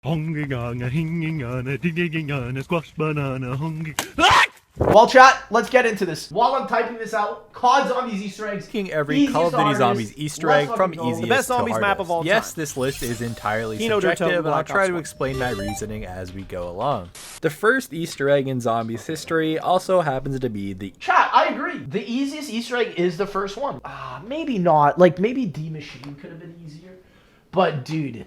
Squash banana, Well, chat, let's get into this. While I'm typing this out, COD Zombies Easter eggs. Taking every Call of Duty Zombies Easter egg from easiest the best to zombies hardest. map of all time. Yes, this list is entirely subjective, and I'll try to explain my reasoning as we go along. The first Easter egg in Zombies history also happens to be the... Chat, I agree. The easiest Easter egg is the first one. Maybe not. Like, maybe D Machine could have been easier. But, dude,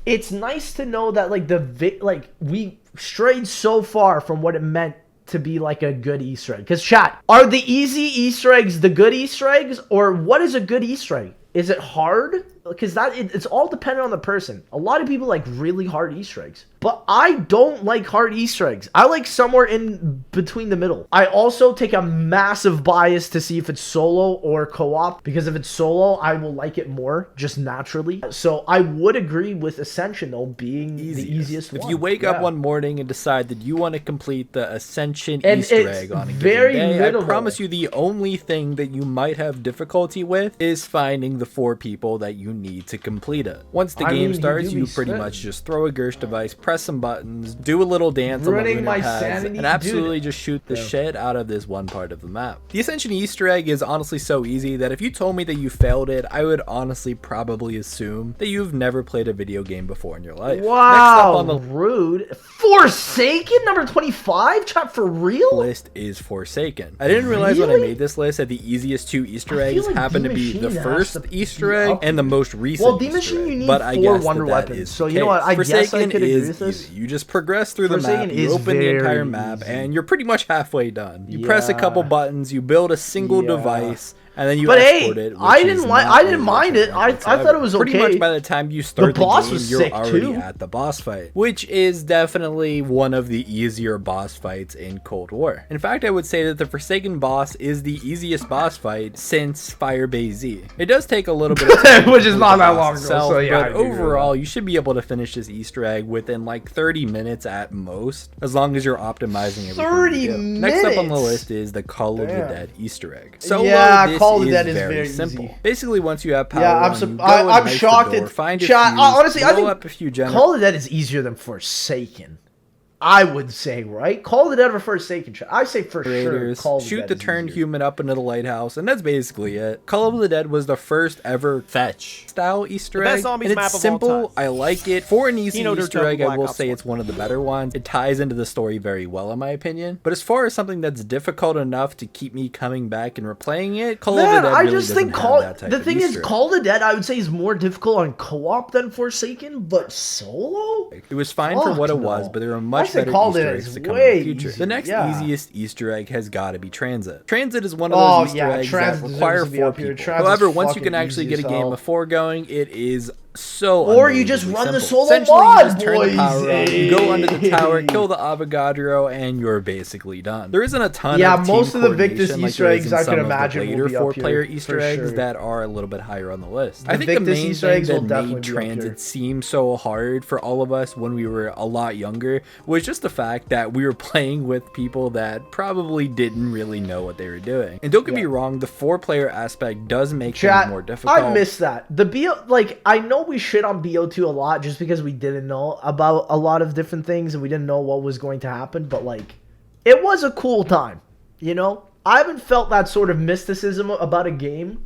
it's nice to know that, like, we strayed so far from what it meant to be like a good Easter egg. Because, chat, are the easy Easter eggs the good Easter eggs? Or what is a good Easter egg? Is it hard? Because it's all dependent on the person. A lot of people like really hard Easter eggs. But I don't like hard Easter eggs. I like somewhere in between the middle. I also take a massive bias to see if it's solo or co-op. Because if it's solo, I will like it more, just naturally. So I would agree with Ascension, though, being the easiest one. If you wake up one morning and decide that you want to complete the Ascension Easter egg on a given day, I promise you the only thing that you might have difficulty with is finding the 4 people that you need to complete it. Once the game starts, you pretty much just throw a Gersh device, press some buttons, do a little dance on the lunar pads, and absolutely just shoot the shit out of this one part of the map. The Ascension Easter egg is honestly so easy that if you told me that you failed it, I would honestly probably assume that you've never played a video game before in your life. Wow, next up on the rude. Forsaken, number 25? Chat, for real? List is Forsaken. I didn't realize when I made this list that the easiest 2 Easter eggs happen to be the first Easter egg and the most recent. Well, D Machine, you need 4 wonder weapons. So you know what? I guess I could agree with this. You just progress through the map, you open the entire map, and you're pretty much halfway done. You press a couple buttons, you build a single device, and then you export it. I didn't mind it. I thought it was okay. Pretty much by the time you start the game, you're already at the boss fight, which is definitely one of the easier boss fights in Cold War. In fact, I would say that the Forsaken boss is the easiest boss fight since Firebase Z. It does take a little bit of time, which is not that long ago, so yeah. But overall, you should be able to finish this Easter egg within like 30 minutes at most, as long as you're optimizing everything. 30 minutes? Next up on the list is the Call of the Dead Easter egg. So Call of the Dead is very simple. easy. Basically, once you have power, I'm shocked. Honestly, I think up a few Call of the Dead is easier than Forsaken. I would say, right? Call of the Dead or Forsaken. I say for sure. Shoot the turned human up into the lighthouse, and that's basically it. Call of the Dead was the first ever fetch style Easter egg, and it's simple. I like it. For an easy Easter egg, I will say it's one of the better ones. It ties into the story very well, in my opinion. But as far as something that's difficult enough to keep me coming back and replaying it, Call of the Dead really doesn't have that type of Easter egg. Call of the Dead, I would say, is more difficult on co-op than Forsaken, but solo? It was fine for what it was, but there were much better Easter eggs to come in the future. The next easiest Easter egg has got to be Transit. Transit is one of those Easter eggs that require 4 people. However, once you can actually get a game of 4 going, it is so or you just run the solo mod, boys. You go under the tower, kill the Avogadro, and you're basically done. There isn't a ton of most of the Victus Easter eggs I could imagine later 4-player Easter eggs that are a little bit higher on the list. I think the main thing that made Transit seem so hard for all of us when we were a lot younger was just the fact that we were playing with people that probably didn't really know what they were doing. And don't get me wrong, the 4-player aspect does make things more difficult. I miss that. I know we shit on BO2 a lot just because we didn't know about a lot of different things and we didn't know what was going to happen, but like, it was a cool time, you know? I haven't felt that sort of mysticism about a game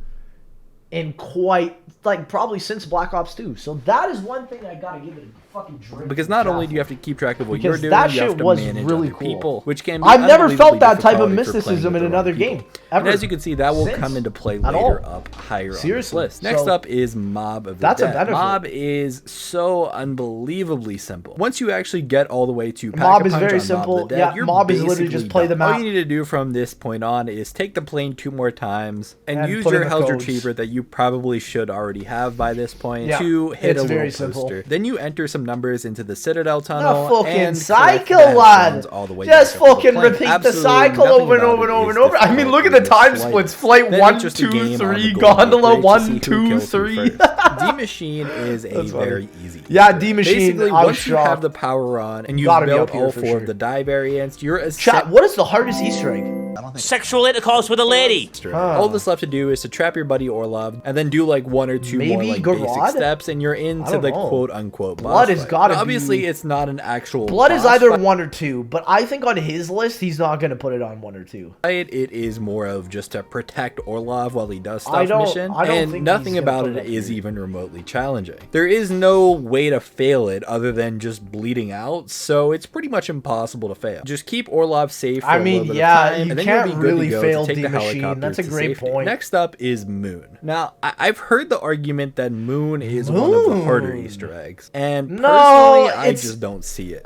in quite, like, probably since Black Ops 2. So that is one thing I gotta give it a fucking drink. Because not only do you have to keep track of what you're doing, you have to manage other people, which can be I've never felt that type of mysticism in another game, ever. And as you can see, that will come into play later up higher on this list. Next up is Mob of the Dead. Mob is so unbelievably simple. Once you actually get all the way to Mob is very simple. Mob is literally just play the map. All you need to do from this point on is take the plane 2 more times and use your Hell's Retriever that you probably should already have by this point to hit a little poster. Then you enter some numbers into the Citadel tunnel and cycle lad. Just fucking repeat the cycle over and over and over and over. I mean, look at the time splits. Flight 1, 2, 3, gondola 1, 2, 3. D Machine is a very easy. D Machine. Basically, once you have the power on and you've built all 4 of the die variants, you're Chat, what is the hardest Easter egg? sexual intercourse with a lady. All that's left to do is to trap your buddy Orlov and then do like one or two more like basic steps and you're into the quote unquote Blood has got to be... Obviously it's not an actual Blood is either 1 or 2, but I think on his list he's not going to put it on 1 or 2. It is more of just to protect Orlov while he does stuff mission, and nothing about it is even remotely challenging. There is no way to fail it other than just bleeding out, so it's pretty much impossible to fail. Just keep Orlov safe for a little bit of time, and then you'll be good to go to take the helicopter. That's a great point. Next up is Moon. Now, I've heard the argument that Moon is one of the harder Easter eggs, and personally, I just don't see it.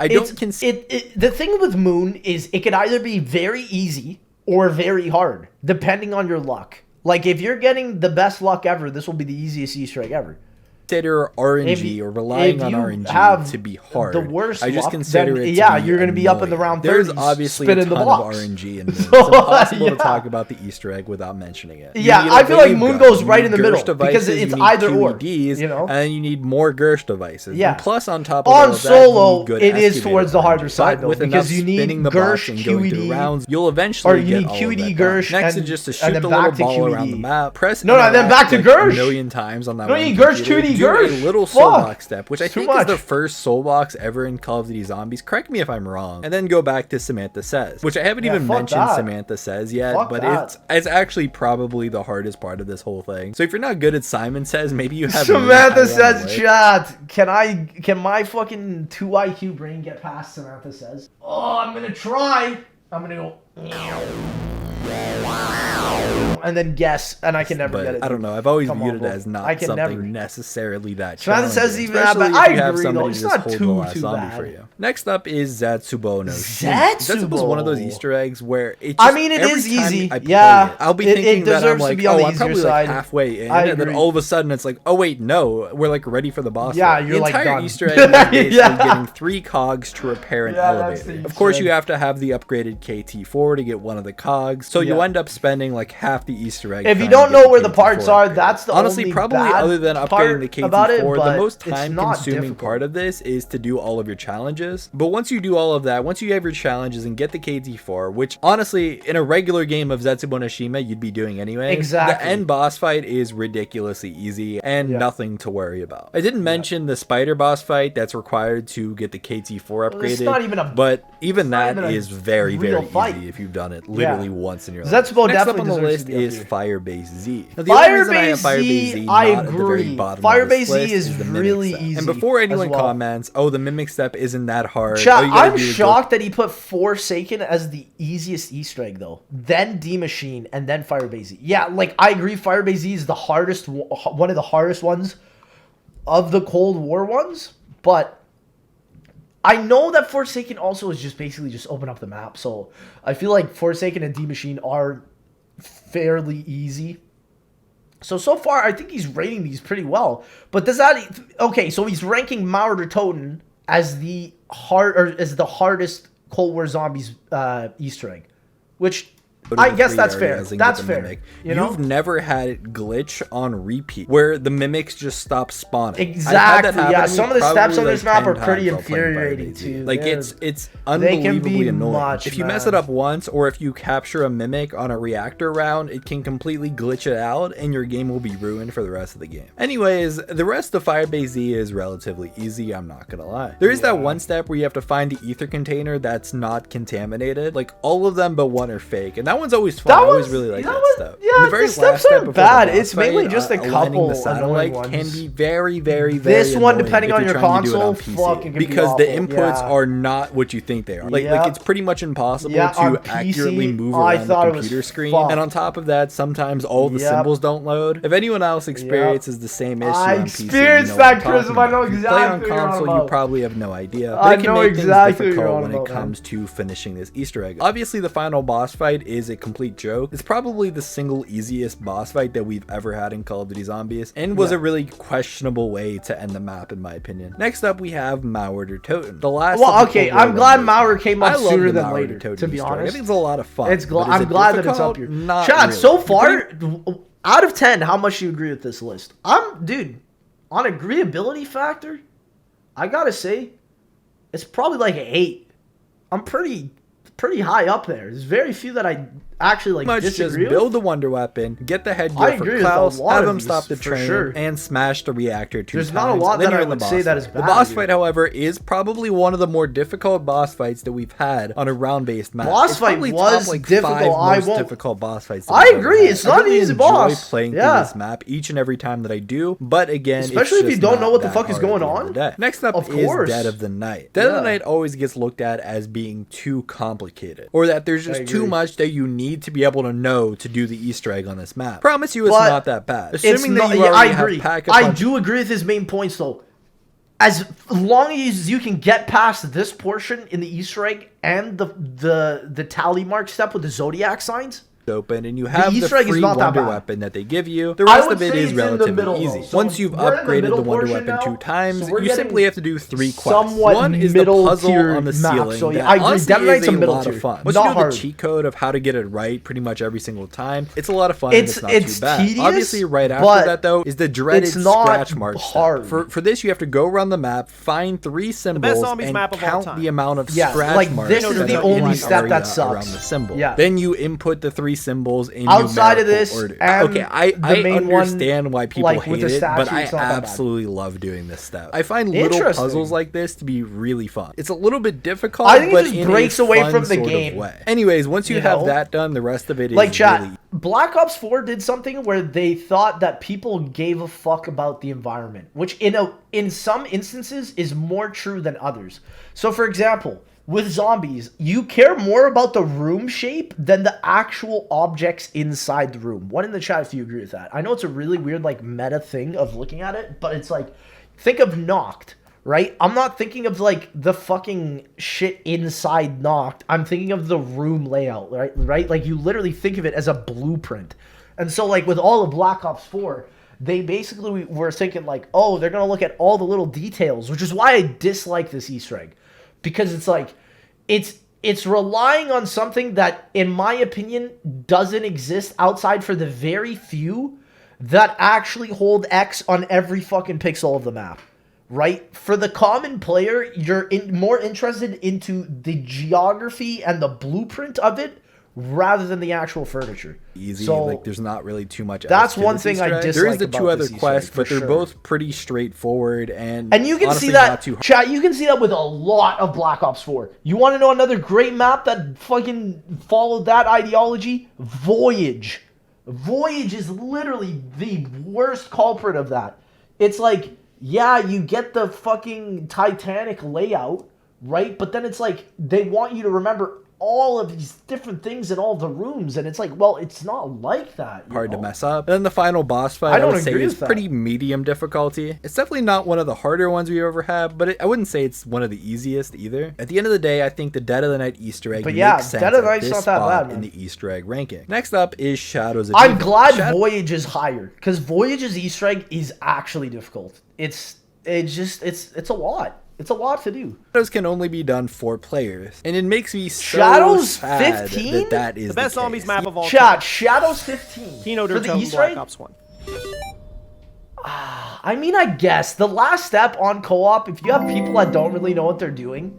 The thing with Moon is it could either be very easy or very hard, depending on your luck. Like, if you're getting the best luck ever, this will be the easiest Easter egg ever. Consider RNG or relying on RNG to be hard. The worst I just luck, consider then, it. You're going to be up in the round 30s. There's obviously a ton of RNG in Moon. It's impossible to talk about the Easter egg without mentioning it. I feel like Moon goes right in the middle because it's either or. You know, and then you need more Gersh devices. Yeah. And plus, on top of on all solo, that, it is towards the harder side though, with because you need Gersh, QED rounds. You'll eventually get all of that. Gersh, next is just to shoot the little ball around the map. Press then back to Gersh a million times on that. No, you need Gersh, QED, Gersh. A little Soulbox step, which I think is the first Soulbox ever in Call of Duty Zombies. Correct me if I'm wrong. And then go back to Samantha Says, which I haven't even mentioned Samantha Says yet, but it's actually probably the hardest part of this whole thing. So if you're not good at Simon Says, maybe you have Samantha Says chat. Can my fucking 2 IQ brain get past Samantha Says? Oh, I'm gonna try. I'm gonna go and then guess, and I can never get it. I don't know. I've always viewed it as not something necessarily that challenging. Samantha Says even that bad. I agree though. It's not too bad. For you. Next up is Zatsubo no Zatsubo is one of those Easter eggs where it is easy. Yeah, I'll be thinking that I'm like, I'm probably like halfway in, and then all of a sudden it's like, oh wait, no, we're like ready for the boss. Yeah, you're like done. The entire Easter egg is basically getting 3 cogs to repair an elevator. Of course, you have to have the upgraded KT4 to get one of the cogs, so you end up spending like half the Easter egg. If you don't know where the parts are, that's the honestly probably other than upgrading the KT4, the most time-consuming part of this is to do all of your challenges. But once you do all of that, once you have your challenges and get the KT4, which honestly in a regular game of Zetsubo no Shima you'd be doing anyway. Exactly. The end boss fight is ridiculously easy and nothing to worry about. I didn't mention the spider boss fight that's required to get the KT4 upgraded. It's not even but even that is very easy if you've done it literally once in your life. Zetsubo Next up on the list is Firebase Z. Now, Firebase Z, I agree. Firebase Z is really easy. And before anyone comments, oh, the mimic step isn't that hard. I'm shocked that he put Forsaken as the easiest Easter egg though. Then D Machine and then Firebase Z. Yeah, like I agree. Firebase Z is the hardest, one of the hardest ones of the Cold War ones. But I know that Forsaken also is just basically just open up the map. So I feel like Forsaken and D Machine are fairly easy. So far, I think he's rating these pretty well. But does that... Okay, so he's ranking Maurer Toten as the hardest Cold War Zombies Easter egg. Which... I guess that's fair. That's fair. You've never had it glitch on repeat where the mimics just stop spawning. Exactly. Yeah. Some of the steps on this map are pretty infuriating too. Like it's unbelievably annoying. If you mess it up once, or if you capture a mimic on a reactor round, it can completely glitch it out, and your game will be ruined for the rest of the game. Anyways, the rest of Firebase Z is relatively easy. I'm not gonna lie. There is that one step where you have to find the ether container that's not contaminated. Like all of them but one are fake, and that one's always fun. I always really like that step. Yeah, the steps aren't bad. It's mainly just a couple the satellite ones. can be very, very, very this one, depending on your console, fucking because the inputs are not what you think they are. Like it's pretty much impossible to accurately move around the computer screen. And on top of that, sometimes all the symbols don't load. If anyone else experiences the same issue on PC, experienced that, Chris. I know exactly. Play on console, you probably have no idea. But it can make things difficult when it comes to finishing this Easter egg. Obviously, the final boss fight is a complete joke. It's probably the single easiest boss fight that we've ever had in Call of Duty Zombies, and was a really questionable way to end the map in my opinion. Next up, we have Maurer Toten. The last. Well, okay, I'm glad Maurer came up sooner than later. To be honest, I think it's a lot of fun. I'm glad that it's up here. Chad, so far, out of 10, how much do you agree with this list? Dude, on agreeability factor, I gotta say, it's probably like an 8. I'm pretty high up there. There's very few that actually like just disagree build with. the wonder weapon, get the I headgear agree for with Klaus, a lot have of him these, stop the for train, sure. and smash the reactor 2 There's times. not a lot and then that you're I in the would boss say that fight. is The bad boss here. fight, however, is probably one of the more difficult boss fights that we've had on a round-based map. Boss It's fight probably was top, like, difficult. 5 I most won't- difficult boss fights that I we've ever agree. had. It's not I really an easy enjoy boss. playing Yeah. through this map each and every time that I do, but again, Especially it's if you just don't not know what the that fuck is hard at going the end of on. the day. Next up Of is course. Dead of the Night. Dead of the Yeah. Night always gets looked at as being too complicated, or that there's just too agree. much that you need to be able to know to do the Easter egg on this map. Promise you, it's But not that bad. It's Assuming that not, you yeah, I already agree. have pack a I punch. do agree with his main points though. As long as you can get past this portion in the Easter egg and the tally mark step with the zodiac signs, Open and you have the Easter egg is free not that wonder bad. weapon that they give you. The I rest would of it say is it's in the relatively middle, easy. though. So Once you've we're in the upgraded middle the wonder portion weapon now, 2 times, so we're you getting simply have to do 3 quests. somewhat One is the middle puzzle tier on the map, ceiling. so yeah, that I agree. honestly Dead Knight's is a a middle lot tier. of fun. Once Not you know hard. the cheat code of how to get it right pretty much every single time, it's a lot of fun and it's not It's too bad. tedious, Obviously, right but after that though is the dreaded it's not scratch mark hard. step. For this, you have to go around the map, find 3 symbols, zombies and map of all count time. the amount of Yeah, scratch like, marks this is that the are in only the step area that sucks. around the symbol. Yeah. Then you input the 3 symbols in Outside of numerical this order. and Okay, I the main one, understand why people like, with hate the it, but statue, I it's not that bad. absolutely love doing this step. I find little Interesting. puzzles like this to be really fun. It's a little bit difficult, I think it but just in breaks a away fun from the sort of game. way. Anyways, once you You have know? that done, the rest of it is like chat, really Black Ops 4 did something where they thought that people gave a fuck about the environment, which in some instances is more true than others. So for example, with zombies, you care more about the room shape than the actual objects inside the room. One in the chat if you agree with that. I know it's a really weird like meta thing of looking at it, but it's like, think of Knocked, right? I'm not thinking of like the fucking shit inside Knocked. I'm thinking of the room layout, right? Like you literally think of it as a blueprint. And so like with all of Black Ops 4, they basically were thinking like, oh, they're going to look at all the little details, which is why I dislike this Easter egg. Because it's like, it's relying on something that, in my opinion, doesn't exist outside for the very few that actually hold X on every fucking pixel of the map. Right? For the common player, you're more interested into the geography and the blueprint of it rather than the actual furniture. easy. So, like there's not really too much. that's else to one this thing Easter I egg. dislike There is the about 2 other this Easter quests, egg, but for they're sure. both pretty straightforward and And you can honestly see not that, too hard. chat, you can see that with a lot of Black Ops 4. You want to know another great map that fucking followed that ideology? Voyage. Voyage is literally the worst culprit of that. It's like, yeah, you get the fucking Titanic layout, right? But then it's like, they want you to remember all of these different things in all the rooms, and it's like, well, it's not like that. Hard to mess up. And then the final boss fight, I I don't would say, agree is with that. pretty medium difficulty. It's definitely not one of the harder ones we've ever had, but I wouldn't say it's one of the easiest either. At the end of the day, I think the Dead of the Night Easter egg But yeah, makes sense Dead of the at Night's this not that spot bad, in man. the Easter egg ranking. Next up is Shadows of I'm Evil. glad Voyage is higher, because Voyage's Easter egg is actually difficult. It's a lot. It's a lot to do. Shadows can only be done 4 players, and it makes me so Shadows sad 15? that is The best case. zombies map of all time. Chat, Shadows 15 Keynote for or the Easter Black egg? Ops 1. I mean, I guess the last step on co-op, if you have people that don't really know what they're doing,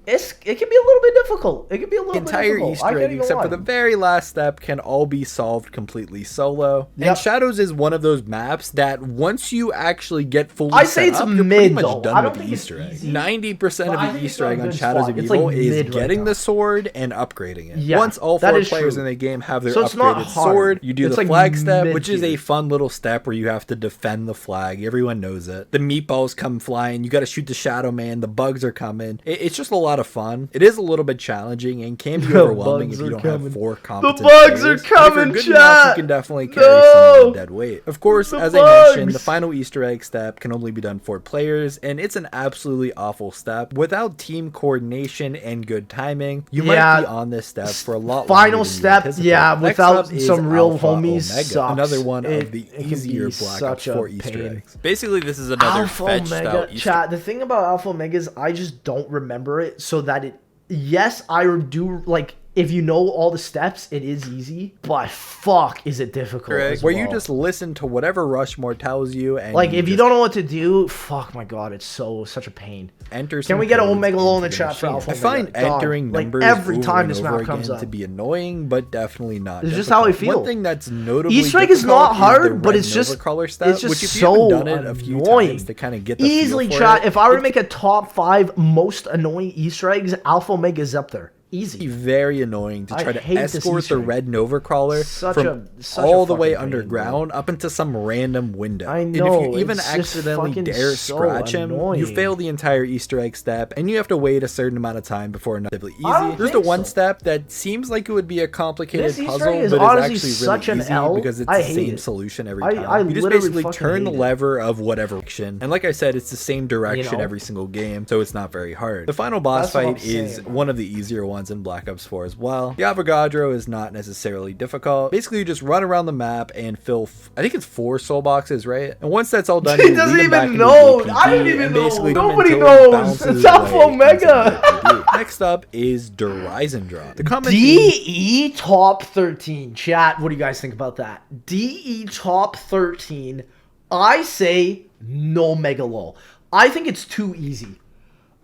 it can be a little bit difficult. It can be a little The bit entire difficult. I Easter can't egg, even except for lie. the very last step, can all be solved completely solo. Yep. And Shadows is one of those maps that once you actually get fully I'd set say it's up, you're mid, pretty much though. done I with don't the think it's Easter egg. easy, 90% but I of think the it's Easter on a egg on good Shadows spot. of It's Evil like is mid right getting now. the sword and upgrading it. Yeah, Once all that 4 is players true. in the game have their So it's not upgraded hard. sword, you do It's the like flag step, which is a mid-tier. fun little step where you have to defend the flag. Everyone knows it. The meatballs come flying. You got to shoot the Shadow Man. The bugs are coming. It's just a lot of fun. It is a little bit challenging and can be The overwhelming if bugs you are don't coming. have 4 competent bugs players. are But if you're coming, good chat! enough, you can definitely carry No! some dead weight. Of course, The as I mentioned, the bugs! final Easter egg step can only be done 4 players, and it's an absolutely awful step. Without team coordination and good timing, you Yeah. might be on this step for a lot longer Final than you step, anticipate. yeah, Next without up is some real Alpha homies Omega, sucks. another one It- of the it can easier be Black such Ops a 4 Easter pain. eggs. Basically, this is another Alpha fetch style Omega Easter chat. The thing about Alpha Omega is I just don't remember it, so that it. Yes, I do like if you know all the steps, it is easy. But fuck, is it difficult? Correct. Where you just listen to whatever Rushmore tells you, and like if you don't know what to do, fuck my god, it's such a pain. Can we get an Omega Low in the chat for Alpha? I find entering numbers every time this over map again comes up to be annoying, but definitely not. It's just how I feel. One thing that's notably Easter egg is not hard, but it's just so done it a few times to kind of get the easily feel for chat. it. If I were to make a top 5 most annoying Easter eggs, Alpha Omega is up there. Easy. Very annoying to try to escort the red Nova Crawler from such all the way underground up into some random window. I know. And if you even accidentally dare scratch him, you fail the entire Easter egg step, and you have to wait a certain amount of time before another easy. There's the one step that seems like it would be a complicated puzzle, but is actually really easy because it's the same solution every time. You just basically turn the lever of whatever direction, and like I said, it's the same direction every single game, so it's not very hard. The final boss fight is one of the easier ones in Black Ops 4 as well. The Avogadro is not necessarily difficult. Basically, you just run around the map and fill, I think it's 4 soul boxes, right? And once that's all done, he doesn't even know. I don't even know. Nobody knows. It's Alpha Omega. Next up is Horizon Drop. The DE top 13. Chat, what do you guys think about that? DE top 13. I say no Mega Low. I think it's too easy.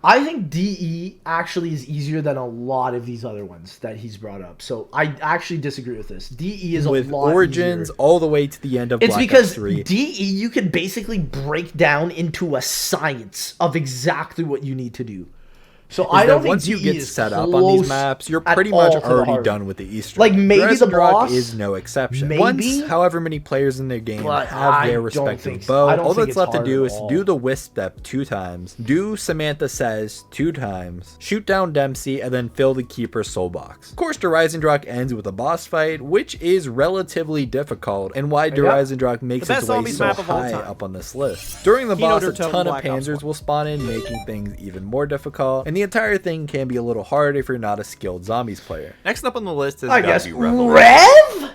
I think DE actually is easier than a lot of these other ones that he's brought up. So I actually disagree with this. DE is a lot easier. With Origins all the way to the end of Black Ops 3. It's because DE you can basically break down into a science of exactly what you need to do. So I don't think once you get set up on these maps, you're pretty much already done with the Easter egg. Like maybe the boss is no exception. Once however many players in their game have their respective bow, all that's left to do is do the Wisp step 2 times, do Samantha Says 2 times, shoot down Dempsey, and then fill the Keeper's soul box. Of course, Horizon Drop ends with a boss fight, which is relatively difficult, and why Horizon Drop makes its way so high up on this list. During the boss, a ton of Panzers will spawn in, making things even more difficult, and the entire thing can be a little hard if you're not a skilled zombies player. Next up on the list is Rev?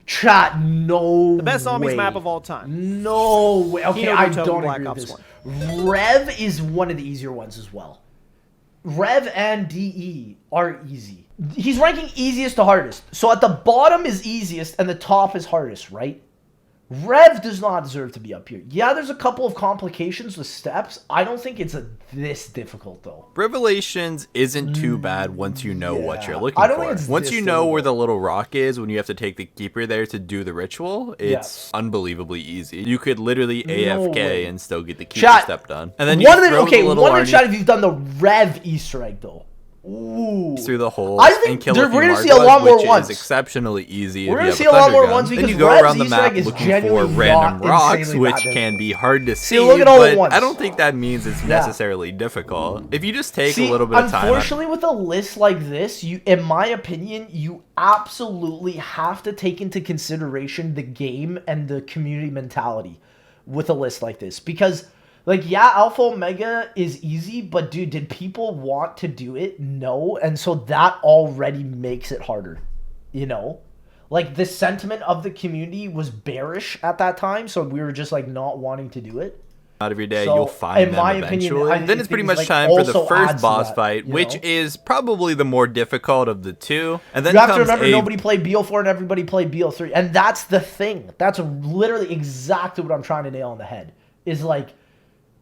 Chat, no The best zombies map of all time. No way. Okay, I don't agree with this. Rev is one of the easier ones as well. Rev and DE are easy. He's ranking easiest to hardest. So at the bottom is easiest and the top is hardest, right? Rev does not deserve to be up here. Yeah, there's a couple of complications with steps. I don't think it's this difficult, though. Revelations isn't too bad once you know what you're looking for. Once you know where the little rock is, when you have to take the Keeper there to do the ritual, it's unbelievably easy. You could literally AFK and still get the Keeper step done. And then you throw the little one in the chat if you've done the Rev Easter egg, though. Ooh. Through the holes and kill we're going to see a lot more ones. Which is exceptionally easy. We're going to see a lot more ones because then you go around the map looking for random rocks, which can be hard to see. Look at all the ones. I don't think that means it's necessarily difficult. If you just take a little bit of time. Unfortunately, with a list like this, in my opinion, you absolutely have to take into consideration the game and the community mentality with a list like this. Because like, yeah, Alpha Omega is easy, but dude, did people want to do it? No. And so that already makes it harder, you know? Like, the sentiment of the community was bearish at that time, so we were just, like, not wanting to do it. Not every day you'll find them eventually. Then it's pretty much time for the first boss fight, which is probably the more difficult of the two. And then you have to remember, nobody played BO4 and everybody played BO3. And that's the thing. That's literally exactly what I'm trying to nail on the head. Is, like,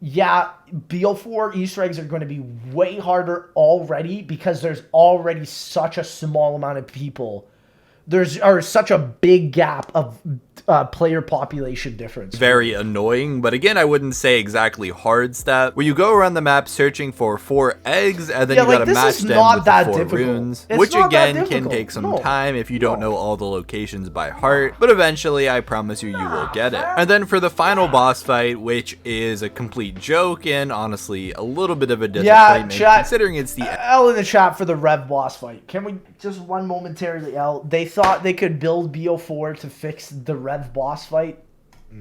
yeah, BO4 Easter eggs are going to be way harder already because there's already such a small amount of people. There's such a big gap of player population difference. Very annoying, but again, I wouldn't say exactly hard step. Where you go around the map searching for 4 eggs, and then you gotta match them with the 4 runes. Which again can take some time if you don't know all the locations by heart, but eventually I promise you will get it. And then for the final boss fight, which is a complete joke and honestly a little bit of a disappointment, considering it's the L in the chat for the Rev boss fight. Can we just one momentarily L? They thought they could build BO4 to fix the Rev boss fight.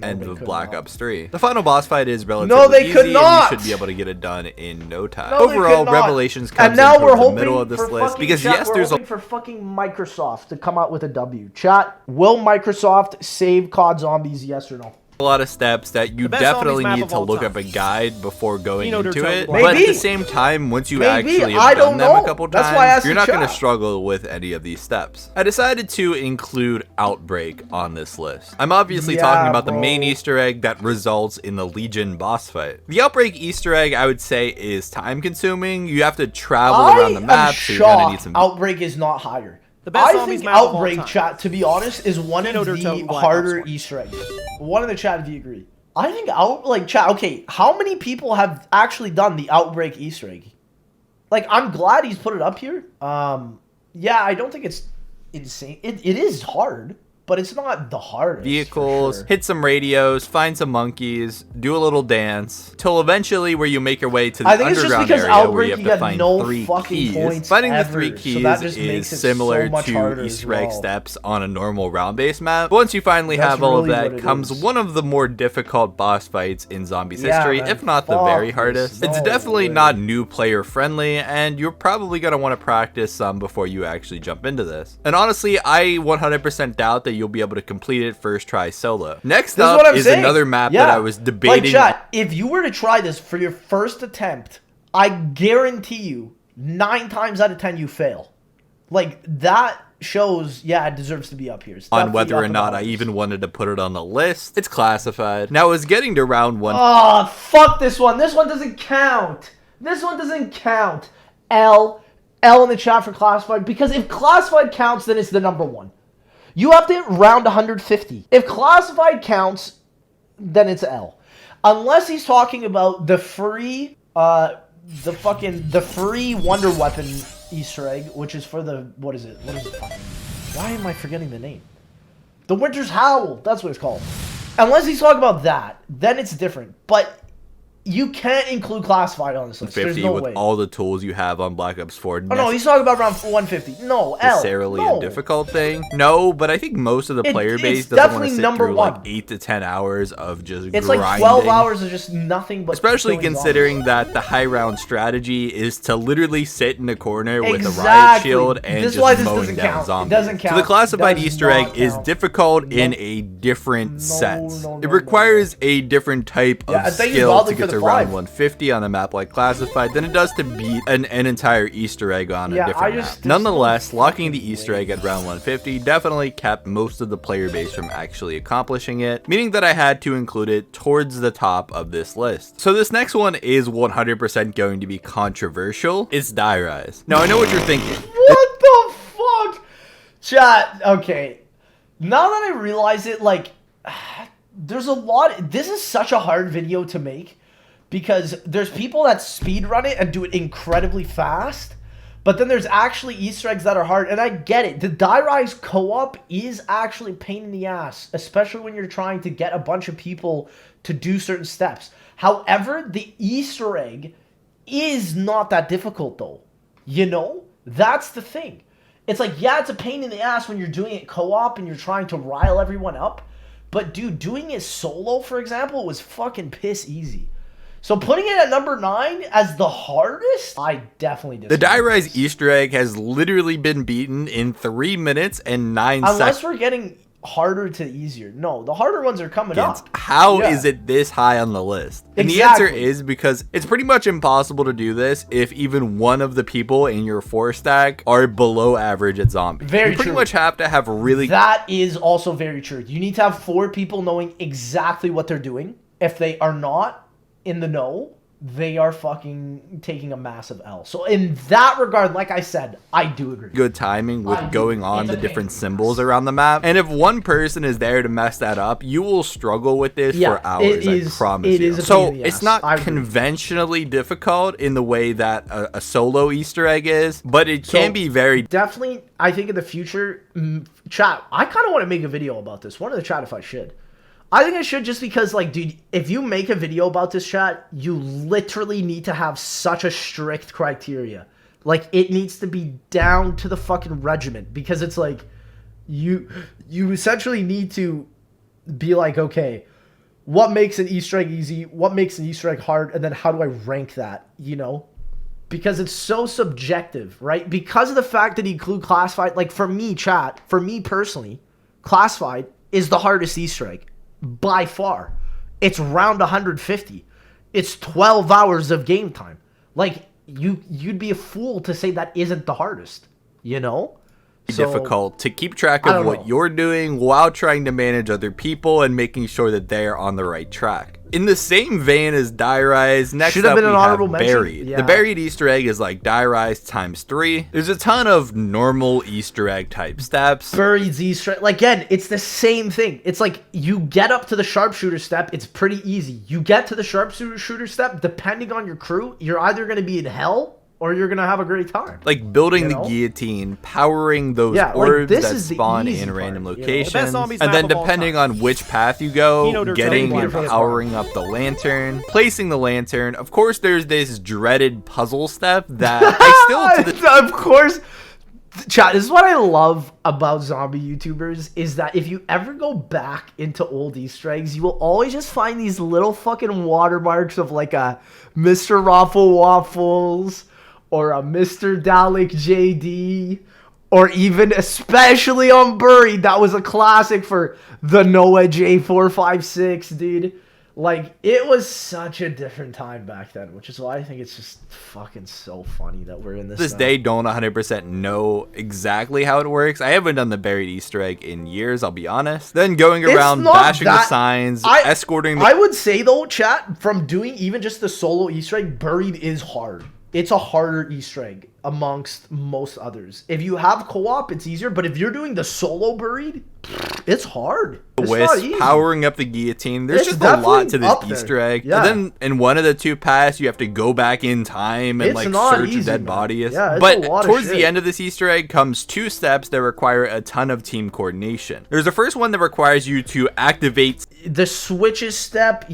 End of Black Ops 3. The final boss fight is relatively easy, and you should be able to get it done in no time. Overall, Revelations comes in towards the middle of this list because yes, there's hoping for fucking Microsoft to come out with a W. Chat, will Microsoft save COD Zombies? Yes or no? A lot of steps that you definitely need to look up a guide before going into it. Maybe. But at the same time, once you actually have done them a couple times, you're not going to struggle with any of these steps. I decided to include Outbreak on this list. I'm obviously talking about the main Easter egg that results in the Legion boss fight. The Outbreak Easter egg, I would say, is time consuming. You have to travel around the map, so you're going to need some... Outbreak is not higher. I think Outbreak, chat, to be honest, is one of the harder Easter eggs. One in the chat, if you agree. I think chat, okay, how many people have actually done the Outbreak Easter egg? Like, I'm glad he's put it up here. Yeah, I don't think it's insane. It is hard, but it's not the hardest. Vehicles, hit some radios, find some monkeys, do a little dance, till eventually where you make your way to the underground area where you have to find 3 keys. Finding the 3 keys is similar to Easter egg steps on a normal round-based map. But once you finally have all of that, comes one of the more difficult boss fights in Zombies history, if not the very hardest. It's definitely not new player friendly, and you're probably going to want to practice some before you actually jump into this. And honestly, I 100% doubt that you'll be able to complete it first try solo. Next up is another map that I was debating. Like, chat, if you were to try this for your first attempt, I guarantee you 9 times out of 10 you fail. Like, that shows, yeah, it deserves to be up here. On whether or not I even wanted to put it on the list. It's classified. Now, I was getting to round 1. Oh, fuck this one. This one doesn't count. This one doesn't count. L in the chat for classified, because if classified counts, then it's the number 1. You have to hit round 150. If classified counts, then it's L. Unless he's talking about the free, the free Wonder Weapon Easter egg, which is for the, what is it fucking, why am I forgetting the name? The Winter's Howl, that's what it's called. Unless he's talking about that, then it's different. But you can't include classified on this list. There's no with way. All the tools you have on Black Ops 4. Oh no, he's talking about round 150. No, L. Necessarily a difficult thing. No, but I think most of the player base doesn't want to sit through like 8 to 10 hours of just grinding. It's like 12 hours of just nothing but... Especially considering that the high round strategy is to literally sit in a corner with a riot shield and just mowing down zombies. It doesn't count. So the classified Easter egg is difficult in a different sense. It requires a different type of skill to get to round 150 on a map like classified than it does to beat an entire Easter egg on a different map. Nonetheless, locking the Easter egg at round 150 definitely kept most of the player base from actually accomplishing it, meaning that I had to include it towards the top of this list. So this next one is 100% going to be controversial. It's Die Rise. Now I know what you're thinking. What the fuck? Chat, okay. Now that I realize it, like, there's a lot... This is such a hard video to make because there's people that speedrun it and do it incredibly fast, but then there's actually Easter eggs that are hard, and I get it. The Die Rise co-op is actually a pain in the ass, especially when you're trying to get a bunch of people to do certain steps. However, the Easter egg is not that difficult, though. You know? That's the thing. It's like, yeah, it's a pain in the ass when you're doing it co-op and you're trying to rile everyone up, but dude, doing it solo, for example, was fucking piss easy. So putting it at number 9 as the hardest, I definitely disagree. The Die Rise Easter egg has literally been beaten in 3 minutes and 9 seconds. Unless we're getting harder to easier. No, the harder ones are coming up. How is it this high on the list? And the answer is because it's pretty much impossible to do this if even one of the people in your 4 stack are below average at zombie. Very true. You pretty true. much have to have really... That is also very true. You need to have 4 people knowing exactly what they're doing. If they are not in the know, they are fucking taking a massive L. So in that regard, like I said, I do agree. Good timing with going on the different symbols around the map. And if one person is there to mess that up, you will struggle with this for hours, I promise you. So it's not conventionally difficult in the way that a solo Easter egg is, but it can be very... Definitely, I think in the future, chat, I kind of want to make a video about this. One in the chat if I should. I think I should, just because, like, dude, if you make a video about this, chat, you literally need to have such a strict criteria. Like, it needs to be down to the fucking regiment, because it's like, you essentially need to be like, okay, what makes an Easter egg easy? What makes an Easter egg hard? And then how do I rank that, you know? Because it's so subjective, right? Because of the fact that you include classified, like, for me, chat, for me personally, classified is the hardest Easter egg. by far. It's round 150. It's 12 hours of game time. Like, you'd be a fool to say that isn't the hardest, you know? Difficult to keep track of what you're doing while trying to manage other people and making sure that they're on the right track. In the same vein as Die Rise, next up we have Buried. Yeah. The Buried Easter egg is like Die Rise times 3. There's a ton of normal Easter egg type steps. Buried's Easter egg, like, again, it's the same thing. It's like you get up to the Sharpshooter step, it's pretty easy. You get to the Sharpshooter step, depending on your crew, you're either going to be in hell or you're gonna have a great time. Like building the guillotine, powering those orbs that spawn in random locations, and then depending on which path you go, getting and powering up the lantern, placing the lantern. Of course, there's this dreaded puzzle step that I still... Of course... Chat, this is what I love about zombie YouTubers, is that if you ever go back into old Easter eggs, you will always just find these little fucking watermarks of like a Mr. Raffle Waffles, or a Mr. Dalek JD, or even, especially on Buried, that was a classic for the Noah J456, dude. Like, it was such a different time back then, which is why I think it's just fucking so funny that we're in this day don't 100% know exactly how it works. I haven't done the Buried Easter egg in years, I'll be honest. Then going around bashing the signs, escorting I would say, though, chat, from doing even just the solo Easter egg, Buried is hard. It's a harder Easter egg amongst most others. If you have co-op, it's easier, but if you're doing the solo Buried, it's hard. Wisp, powering up the guillotine. There's just a lot to this Easter egg. Yeah. And then in one of the two paths, you have to go back in time and search a dead body. Yeah, but towards the end of this Easter egg comes 2 steps that require a ton of team coordination. There's the first one that requires you to activate the switches step,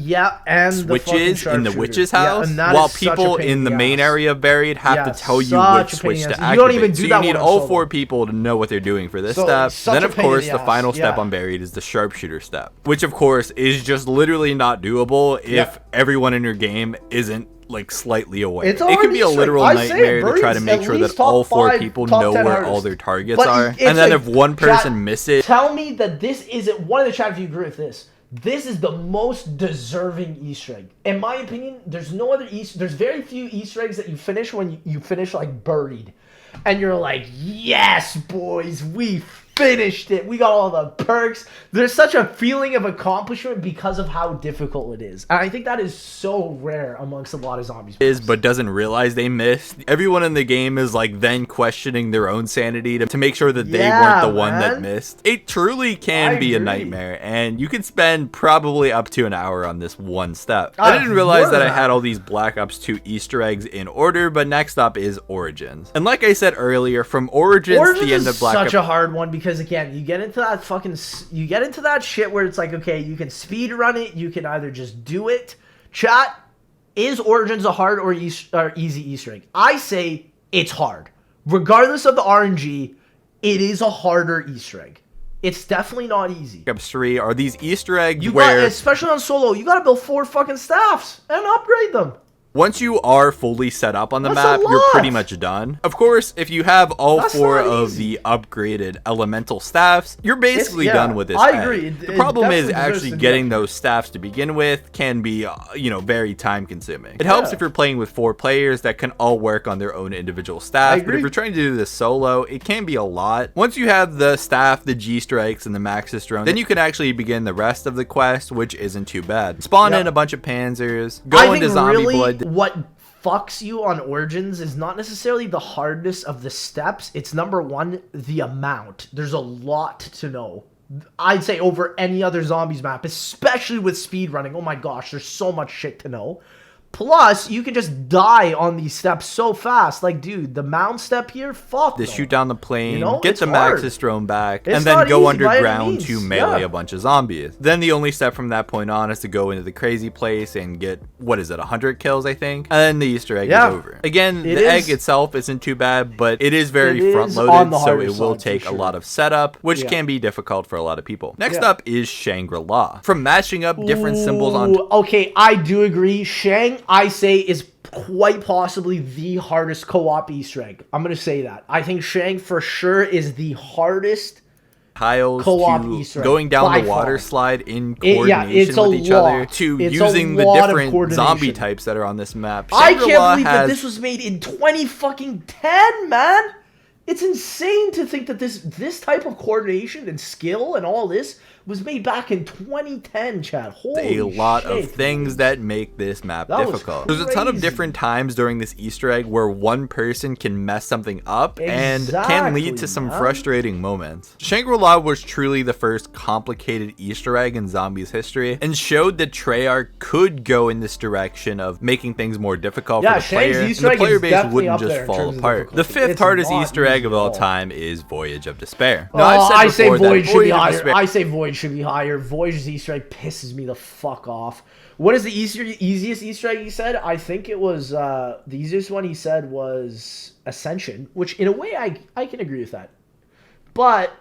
and switches in the witch's house, while people in the main area of Buried have to tell you which switch to activate. You don't even do so that. You need all 4 people to know what they're doing for this step. Then of course the final step on Buried is the Sharpshooter step, which of course is just literally not doable if everyone in your game isn't like slightly aware. It can be a literal nightmare to try to make sure that all 4 people know where all their targets are. And then if one person misses... Tell me that this isn't... One of the chat, if you agree with this, this is the most deserving Easter egg. In my opinion, there's no other Easter... There's very few Easter eggs that you finish when you finish like Buried. And you're like, yes, boys, we finished it. We got all the perks. There's such a feeling of accomplishment because of how difficult it is. And I think that is so rare amongst a lot of zombies. But doesn't realize they missed. Everyone in the game is like then questioning their own sanity to make sure that they weren't the one that missed. It truly can be a nightmare, and you can spend probably up to an hour on this one step. I didn't realize that I had all these Black Ops 2 Easter eggs in order, but next up is Origins. And like I said earlier, from Origins to the end of Black Ops... such a hard one because, again, you get into that shit where it's like, okay, you can speed run it, you can either just do it. Chat, is Origins a hard or easy Easter egg? I say it's hard. Regardless of the RNG, it is a harder Easter egg. It's definitely not easy. Black Ops 3 are these Easter eggs especially on solo, you gotta build 4 fucking staffs and upgrade them. Once you are fully set up on the map, you're pretty much done. Of course, if you have all 4 of the upgraded elemental staffs, you're basically done with this. I agree. The problem is actually getting those staffs to begin with can be, very time consuming. It helps if you're playing with 4 players that can all work on their own individual staff, but if you're trying to do this solo, it can be a lot. Once you have the staff, the G-Strikes, and the Maxis drone, then you can actually begin the rest of the quest, which isn't too bad. Spawn in a bunch of Panzers, go into Zombie Blood. What fucks you on Origins is not necessarily the hardness of the steps. It's number 1, the amount. There's a lot to know. I'd say over any other zombies map, especially with speed running. Oh my gosh, there's so much shit to know. Plus, you can just die on these steps so fast. Like, dude, the mound step here, fuck. Shoot down the plane, get the Maxis drone back, and then go underground to melee a bunch of zombies. Then the only step from that point on is to go into the crazy place and get, 100 kills, I think? And then the Easter egg is over. Again, the egg itself isn't too bad, but it is very front-loaded, so it will take a lot of setup, which can be difficult for a lot of people. Next up is Shangri-La. From matching up different symbols on... Okay, I do agree. I say is quite possibly the hardest co-op Easter egg. I'm going to say that. I think Shang for sure is the hardest tiles co-op to Easter egg, going down by the water far. slide in coordination with each other to using the different zombie types that are on this map. I can't believe that this was made in 2010, man. It's insane to think that this type of coordination and skill and all this was made back in 2010, Chad. Holy a lot shit, of things that make this map that difficult. There's a ton of different times during this Easter egg where one person can mess something up and can lead to some frustrating moments. Shangri-La was truly the first complicated Easter egg in Zombies history and showed that Treyarch could go in this direction of making things more difficult for the player, and the player base wouldn't just fall apart. The fifth hardest Easter egg of all time is Voyage of Despair. Now, I say Voyage should be higher. I say Voyage should be higher. Voyage's Easter egg pisses me the fuck off. What is the easiest Easter egg he said? I think it was the easiest one he said was Ascension, which in a way I can agree with that. But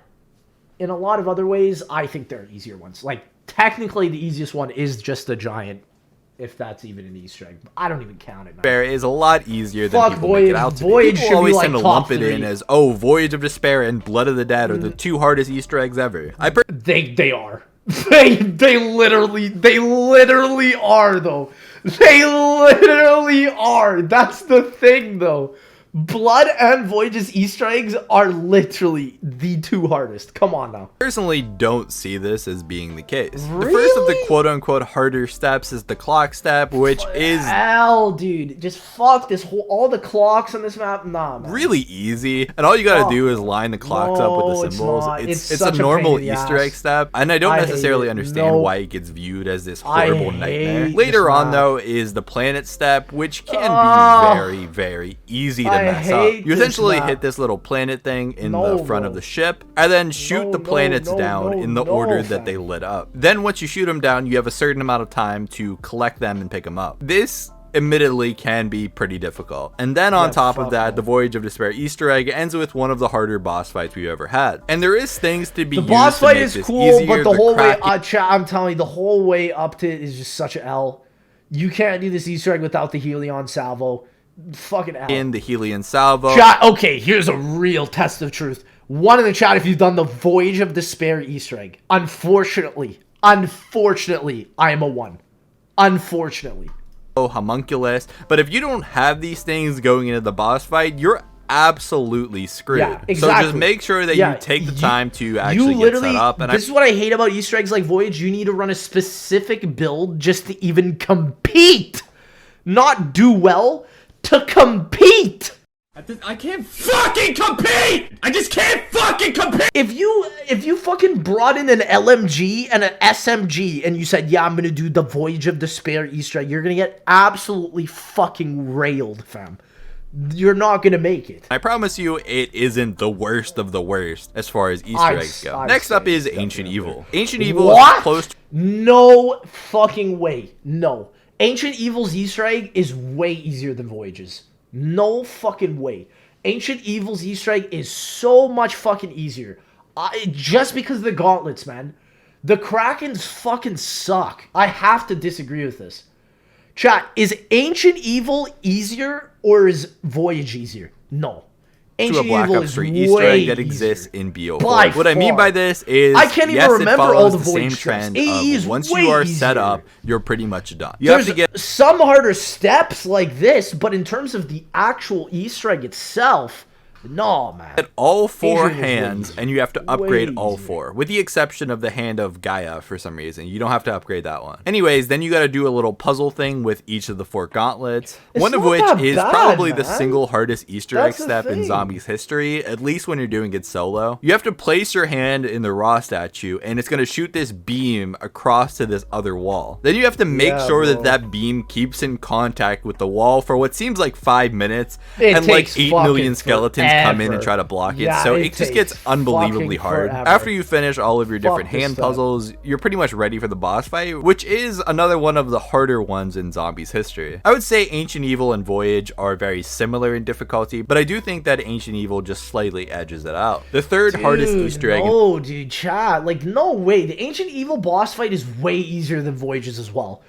in a lot of other ways, I think there are easier ones. Like technically the easiest one is just the giant, if that's even an Easter egg. I don't even count it, man. Despair is a lot easier than people make it out to be. People always tend to lump it in as, oh, Voyage of Despair and Blood of the Dead are the two hardest Easter eggs ever. They are. They literally are, though. They literally are. That's the thing, though. Blood and Voyage's Easter eggs are literally the two hardest. Come on now. Personally don't see this as being the case. Really? The first of the quote-unquote harder steps is the clock step, which is... Hell, dude. Just fuck this whole... All the clocks on this map? Nah, man. Really easy. And all you gotta do is line the clocks up with the symbols. It's a normal Easter egg step. And I don't necessarily understand why it gets viewed as this horrible nightmare. Later on, though, is the planet step, which can be very, very easy to mess up. You essentially hit this little planet thing in the front of the ship, and then shoot the planets down in the order that they lit up. Then once you shoot them down, you have a certain amount of time to collect them and pick them up. This admittedly can be pretty difficult. And then on top of that, the Voyage of Despair Easter egg ends with one of the harder boss fights we've ever had. And there is things to be used to make this easier. The boss fight is cool, but the whole way, I'm telling you, the whole way up to it is just such an L. You can't do this Easter egg without the Helion Salvo. Fucking L. In the Helion Salvo. Chat, okay, here's a real test of truth. One in the chat if you've done the Voyage of Despair Easter egg. Unfortunately, I am a 1. Unfortunately. Homunculus. But if you don't have these things going into the boss fight, you're absolutely screwed. Yeah, exactly. So just make sure that you take the time to actually get set up. And this is what I hate about Easter eggs like Voyage. You need to run a specific build just to even compete. Not do well. To compete. I can't fucking compete! I just can't fucking compete! If you fucking brought in an LMG and an SMG and you said, yeah, I'm gonna do the Voyage of Despair Easter egg, you're gonna get absolutely fucking railed, fam. You're not gonna make it. I promise you, it isn't the worst of the worst as far as Easter eggs go. Next up is Ancient Evil. Ancient Evil is close to... No fucking way. No. Ancient Evil's Easter egg is way easier than Voyage's. No fucking way. Ancient Evil's Easter egg is so much fucking easier. Just because of the gauntlets, man. The Krakens fucking suck. I have to disagree with this. Chat, is Ancient Evil easier or is Voyage easier? No. Ancient to a Black Evil Ops 3 Easter egg that exists in BO4. What I mean by this is, I can't even remember all the same trend of once you are set up, you're pretty much done. You There's have to get some harder steps like this, but in terms of the actual Easter egg itself, no, man. At all 4 hands, and you have to upgrade all 4, with the exception of the hand of Gaia for some reason. You don't have to upgrade that one. Anyways, then you got to do a little puzzle thing with each of the 4 gauntlets, one of which is probably the single hardest Easter egg step in Zombies history, at least when you're doing it solo. You have to place your hand in the raw statue, and it's going to shoot this beam across to this other wall. Then you have to make sure that that beam keeps in contact with the wall for what seems like 5 minutes, and like 8 million skeletons come in and try to block it, so it just gets unbelievably hard. After you finish all of your different hand puzzles, you're pretty much ready for the boss fight, which is another one of the harder ones in Zombies history. I would say Ancient Evil and Voyage are very similar in difficulty, but I do think that Ancient Evil just slightly edges it out. The third hardest Easter egg... No, dude, chat. Like, no way. The Ancient Evil boss fight is way easier than Voyage's as well.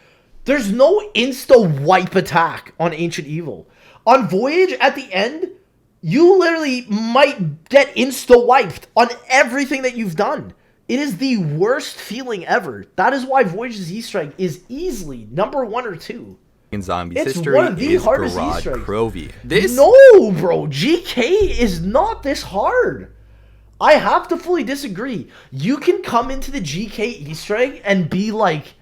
There's no insta-wipe attack on Ancient Evil. On Voyage, at the end... you literally might get insta-wiped on everything that you've done. It is the worst feeling ever. That is why Voyage's Easter egg is easily number 1 or 2. In Zombies it's history one of the is hardest Garrod Easter eggs. Crovey. No, bro. GK is not this hard. I have to fully disagree. You can come into the GK Easter egg and be like,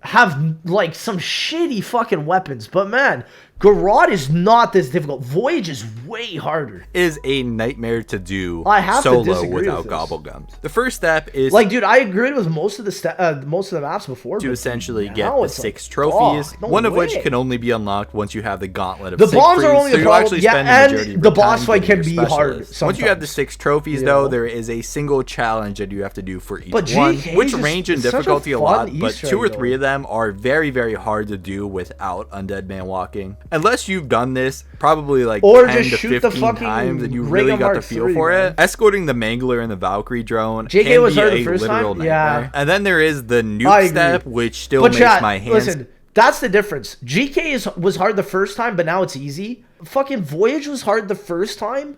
have like some shitty fucking weapons. But man, Garrod is not this difficult. Voyage is way harder. Is a nightmare to do I have solo to disagree without with Gobblegums. The first step is like, dude, I agreed with most of the maps before. To essentially get the 6 like, trophies, no one of way. which can only be unlocked once you have the Gauntlet of The Siegfried, bombs are only so the you problem. actually Yeah, spend the majority and of the your boss time fight getting can your be hard specialists. sometimes. Once you have the 6 trophies, You though, know? there is a single challenge that you have to do for each But one, GK which just- range in it's such a difficulty a fun lot, but Easter 2 or egg, 3 though. of them are very, very hard to do without Undead Man walking. Unless you've done this probably like Or 10 just to shoot 15 the fucking times and you Ring really of got the Mark feel 3, for man. it. Escorting the Mangler and the Valkyrie drone JK can was be hard the a first literal time? nightmare. Yeah. And then there is the I nuke agree. step, which still But makes chat, my hands... listen, that's the difference. GK was hard the first time, but now it's easy. Fucking Voyage was hard the first time,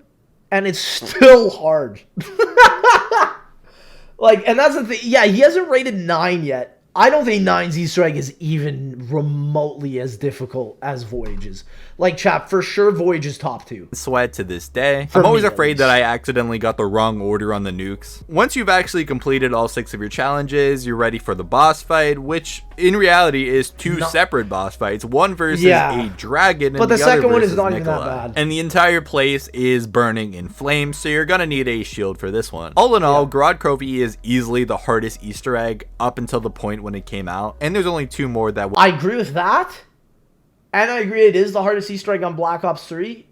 and it's still hard. Like, and that's the thing. Yeah, he hasn't rated 9 yet. I don't think 9's Easter egg is even remotely as difficult as Voyage's. Like, chap, for sure Voyage is top 2. Sweat to this day. For I'm always me, at afraid least. that I accidentally got the wrong order on the nukes. Once you've actually completed all 6 of your challenges, you're ready for the boss fight, which in reality is 2 separate boss fights. One versus a dragon, and but the the other second one is versus not even Nicola. that bad. And the entire place is burning in flames, so you're gonna need a shield for this one. All in all, Garrod Crovey is easily the hardest Easter egg up until the point when it came out, and there's only 2 more that I agree with that. And I agree it is the hardest Easter egg on Black Ops 3.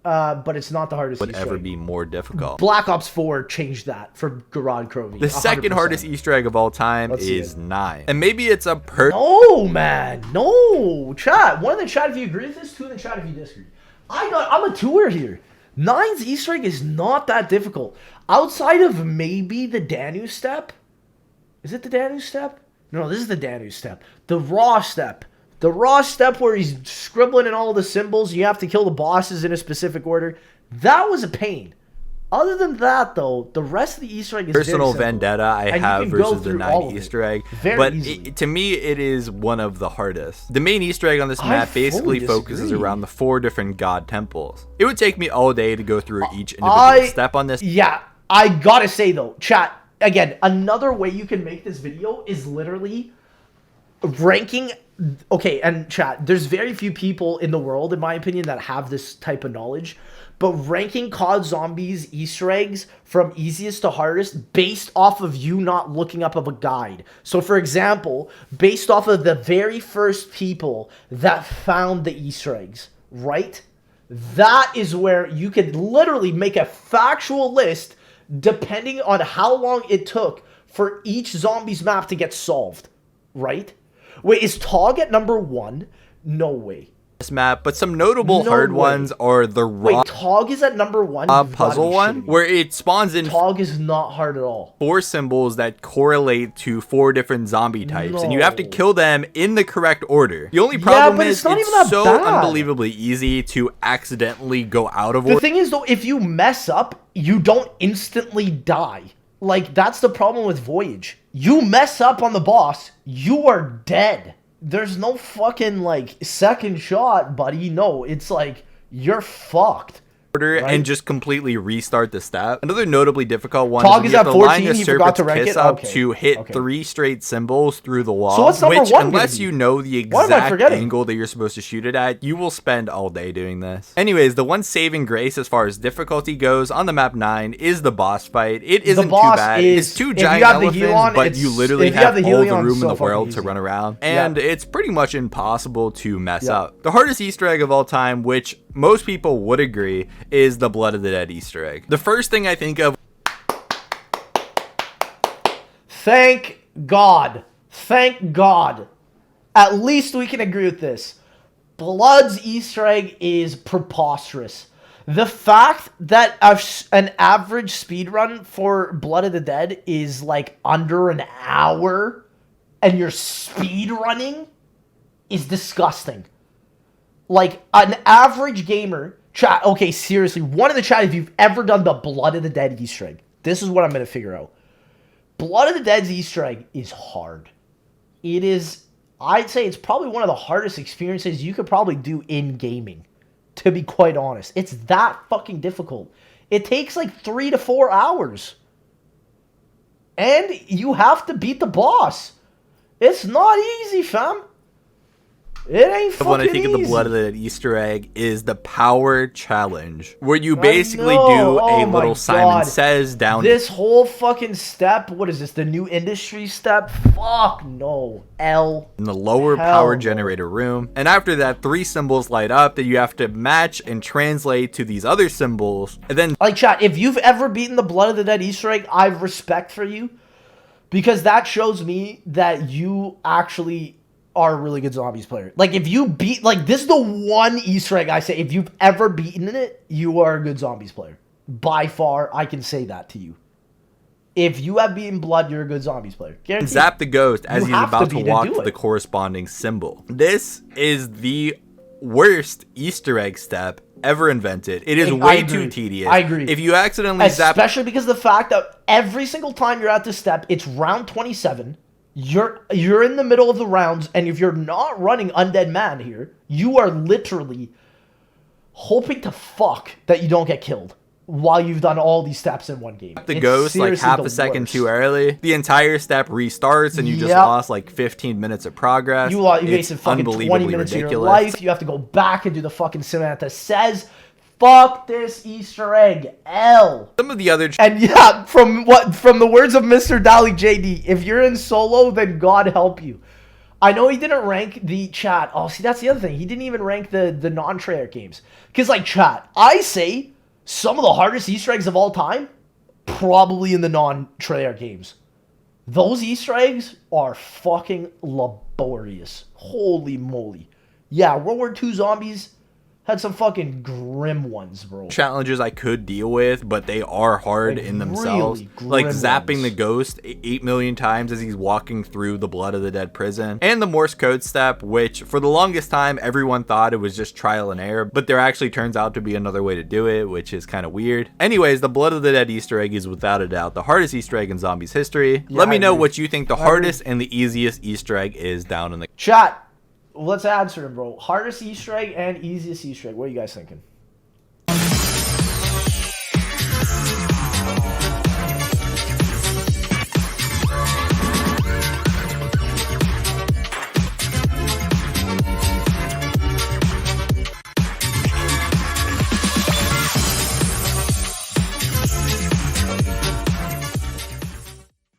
But it's not the hardest would Easter ever egg. be more difficult. Black Ops 4 changed that for Garrod Crovey. The second 100%. hardest Easter egg of all time see is it. 9. And maybe it's a No, man. No. Chat. 1 in the chat if you agree with this, 2 in the chat if you disagree. I'm a 2er here. 9's Easter egg is not that difficult. Outside of maybe the Danu step. Is it the Danu step? No, this is the Danu step. The Raw step. The Raw step where he's scribbling in all the symbols. You have to kill the bosses in a specific order. That was a pain. Other than that, though, the rest of the Easter egg is personal very simple. vendetta I And you have can go versus the through all 9 of it Easter egg. very But easily. to me, it is one of the hardest. The main Easter egg on this I map fully basically focuses disagree. around the 4 different god temples. It would take me all day to go through each individual step on this. Yeah, I gotta say, though, chat, again, another way you can make this video is literally ranking. Okay, and chat, there's very few people in the world, in my opinion, that have this type of knowledge, but ranking COD Zombies Easter eggs from easiest to hardest based off of you not looking up of a guide. So, for example, based off of the very first people that found the Easter eggs, right? That is where you could literally make a factual list depending on how long it took for each Zombies map to get solved, right? Wait, is TOG at number 1? No way. This map, but some notable No hard way. ones are the raw Wait, TOG is at number 1? You've puzzle gotta be one, shitting me. where it spawns in TOG is not hard at all. 4 symbols that correlate to 4 different zombie types, and you have to No. kill them in the correct order. The only problem but is it's not it's even that so bad. unbelievably easy to accidentally go out of The order. thing is, though, if you mess up, you don't instantly die. Like, that's the problem with Voyage. You mess up on the boss, you are dead. There's no fucking, like, second shot, buddy. No, it's like, you're fucked. And just completely restart the step. Another notably difficult one TOG is is you have at to line 14, a he forgot serpent's to rank kiss it? up Okay. to hit Okay. 3 straight symbols through the wall. So what's number which, 1 gonna unless be? you know the Why am I exact forgetting? angle that you're supposed to shoot it at, you will spend all day doing this. Anyways, the one saving grace as far as difficulty goes on the map 9 is the boss fight. It isn't too boss bad. is- It's 2 if you giant have the elephants, Helion, but it's- you literally if you have have the all the Helion, room it's in so the world fucking to easy. run around. Yeah. And it's pretty much impossible to mess Yeah. up. The hardest Easter egg of all time, which most people would agree, is the Blood of the Dead Easter egg. The first thing I think of Thank God. Thank God. At least we can agree with this. Blood's Easter egg is preposterous. The fact that an average speedrun for Blood of the Dead is like under an hour and you're speedrunning is disgusting. Like, an average gamer, Chat, okay, seriously, one in the chat, if you've ever done the Blood of the Dead Easter egg, this is what I'm going to figure out. Blood of the Dead's Easter egg is hard. It is, I'd say it's probably one of the hardest experiences you could probably do in gaming, to be quite honest. It's that fucking difficult. It takes like 3 to 4 hours. And you have to beat the boss. It's not easy, fam. It ain't fucking when I think easy. of the Blood of the Dead Easter egg is the power challenge, where you basically do a little Simon Says down. This whole fucking step, what is this, the new industry step? Fuck no. In the lower power generator room. And after that, 3 symbols light up that you have to match and translate to these other symbols. And then, like, chat, if you've ever beaten the Blood of the Dead Easter egg, I have respect for you. Because that shows me that you actually are a really good zombies player. Like, if you beat, like, this is the one Easter egg I say, if you've ever beaten it, you are a good zombies player. By far, I can say that to you. If you have beaten Blood, you're a good zombies player. Guaranteed. Zap the ghost as he's about to walk to the corresponding symbol. This is the worst Easter egg step ever invented. It is way too tedious. I agree. If you accidentally zap... Especially because of the fact that every single time you're at this step, it's round 27... You're in the middle of the rounds, and if you're not running Undead Man here, you are literally hoping to fuck that you don't get killed while you've done all these steps in one game. The ghost like half a second too early. The entire step restarts, and you just lost like 15 minutes of progress. You wasted fucking 20 minutes of your life. You have to go back and do the fucking Samantha Says. Fuck this Easter egg, Some of the other... And yeah, from the words of Mr. Dali JD, if you're in solo, then God help you. I know he didn't rank the chat. Oh, see, that's the other thing. He didn't even rank the non-Treyarch games. Because, like, chat, I say some of the hardest Easter eggs of all time, probably in the non-Treyarch games. Those Easter eggs are fucking laborious. Holy moly. Yeah, World War II zombies... had some fucking grim ones, bro. Challenges I could deal with, but they are hard in themselves. Like zapping the ghost 8 million times as he's walking through the Blood of the Dead prison. And the Morse code step, which for the longest time, everyone thought it was just trial and error, but there actually turns out to be another way to do it, which is kind of weird. Anyways, the Blood of the Dead Easter egg is without a doubt the hardest Easter egg in zombies history. Yeah, let me know what you think the hardest and the easiest Easter egg is down in the chat. Let's answer him, bro. Hardest Easter egg and easiest Easter egg. What are you guys thinking?